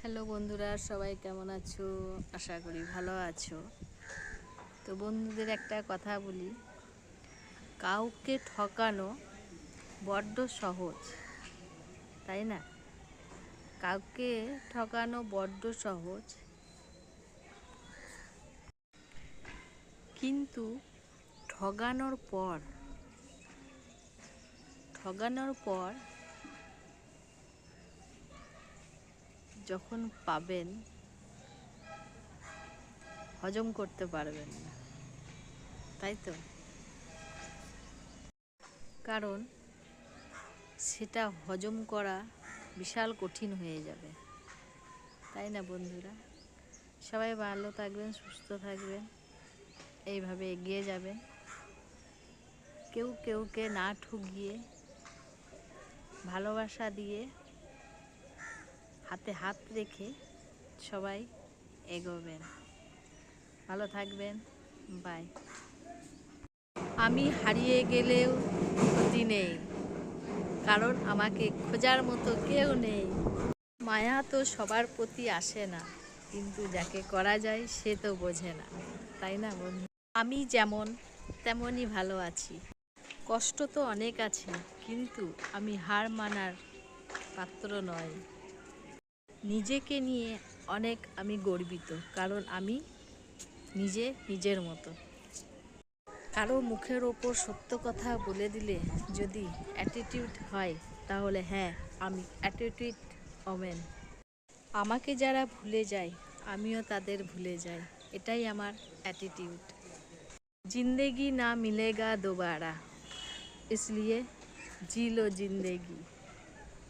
Hello বন্ধুরা, সবাই কেমন আছো? আশা করি ভালো আছো। তো বন্ধুদের একটা কথা বলি, কাউকে ঠকানো বড্ড সহজ, তাই না? কাউকে ঠকানো বড্ড সহজ, কিন্তু ঠকানোর পর যখন পাবেন হজম করতে পারবেন না, তাই তো? কারণ সেটা হজম করা বিশাল কঠিন হয়ে যাবে, তাই না বন্ধুরা? সবাই ভালো থাকবেন, সুস্থ থাকবেন, এইভাবে এগিয়ে যাবেন। কেউকে না ঠকিয়ে ভালোবাসা দিয়ে হাতে হাত রেখে সবাই এগোবেন। ভালো থাকবেন, বাই। আমি হারিয়ে গেলেও ক্ষতি নেই, কারণ আমাকে খোঁজার মতো কেউ নেই। মায়া তো সবার প্রতি আসে না, কিন্তু যাকে করা যায় সে তো বোঝে না, তাই না বন্ধু? আমি যেমন তেমনই ভালো আছি। কষ্ট তো অনেক আছে, কিন্তু আমি হার মানার পাত্র নয়। নিজেকে নিয়ে অনেক আমি গর্বিত, কারণ আমি নিজের মতো। কারো মুখের ওপর সত্য কথা বলে দিলে যদি অ্যাটিটিউড হয়, তাহলে হ্যাঁ, আমি অ্যাটিটিউড ওম্যান। আমাকে যারা ভুলে যায়, আমিও তাদের ভুলে যাই, এটাই আমার অ্যাটিটিউড। जिंदगी ना मिलेगा दोबारा, इसलिए जी लो जिंदगी।